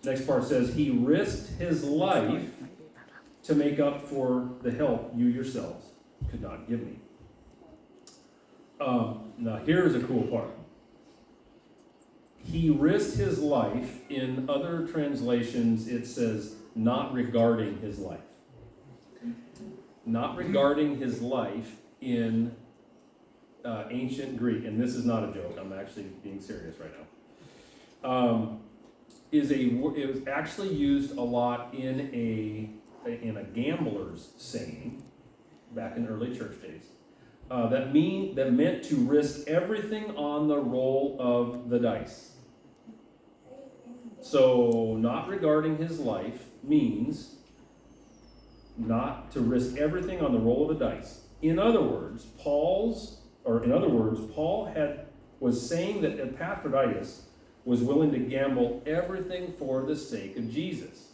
Next part says, he risked his life to make up for the help you yourselves could not give me. Now here's a cool part. He risked his life. In other translations, it says, not regarding his life. Not regarding his life in ancient Greek, and this is not a joke, I'm actually being serious right now, it was actually used a lot in a gambler's saying back in early church days. That meant to risk everything on the roll of the dice. So, not regarding his life means not to risk everything on the roll of the dice. In other words, Paul was saying that Epaphroditus was willing to gamble everything for the sake of Jesus.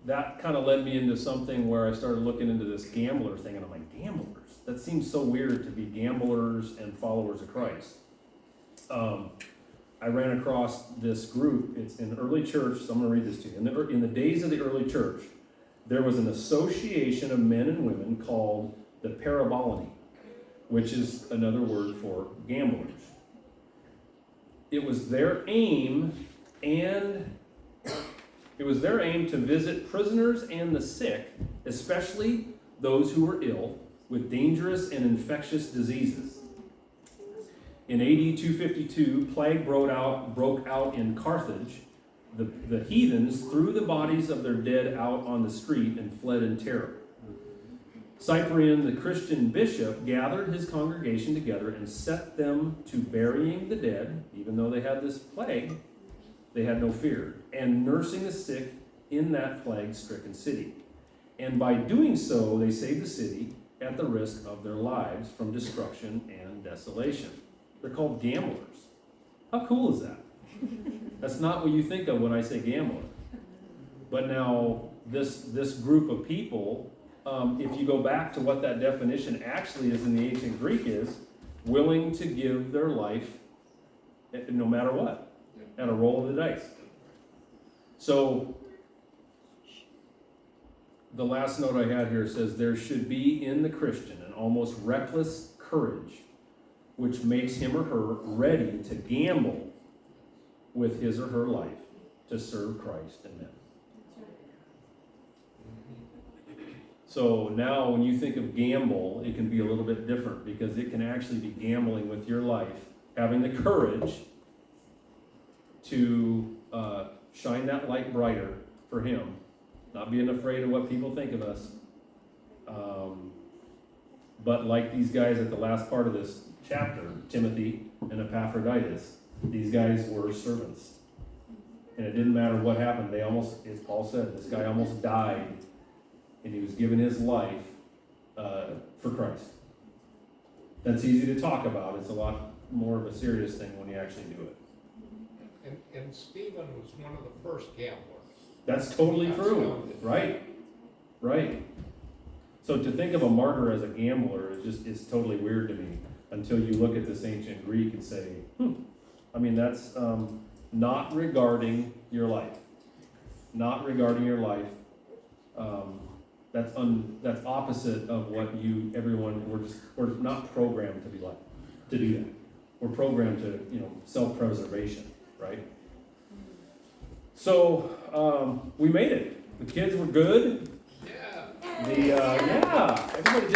That kind of led me into something where I started looking into this gambler thing, and I'm like, gamblers? That seems so weird to be gamblers and followers of Christ. I ran across this group. It's in the early church, so I'm going to read this to you. In the days of the early church, there was an association of men and women called the Parabolani, which is another word for gamblers. It was their aim to visit prisoners and the sick, especially those who were ill with dangerous and infectious diseases. In AD 252, plague broke out in Carthage. The heathens threw the bodies of their dead out on the street and fled in terror. Cyprian, the Christian bishop, gathered his congregation together and set them to burying the dead. Even though they had this plague, they had no fear, and nursing the sick in that plague-stricken city. And by doing so, they saved the city at the risk of their lives from destruction and desolation. They're called gamblers. How cool is that? That's not what you think of when I say gambler. But now, this group of people, if you go back to what that definition actually is in the ancient Greek, is willing to give their life no matter what, at a roll of the dice. So, the last note I had here says, there should be in the Christian an almost reckless courage which makes him or her ready to gamble with his or her life to serve Christ and men. So now when you think of gamble, it can be a little bit different, because it can actually be gambling with your life, having the courage to shine that light brighter for him, not being afraid of what people think of us. But like these guys at the last part of this chapter, Timothy and Epaphroditus, these guys were servants. And it didn't matter what happened. As Paul said, this guy almost died, and he was giving his life for Christ. That's easy to talk about. It's a lot more of a serious thing when you actually do it. And Stephen was one of the first gamblers. That's totally true. Right. So to think of a martyr as a gambler is totally weird to me, until you look at this ancient Greek and say, that's not regarding your life. Not regarding your life. That's opposite of what we're not programmed to be like, to do that. We're programmed to, self-preservation, right? So, we made it. The kids were good. Yeah. Everybody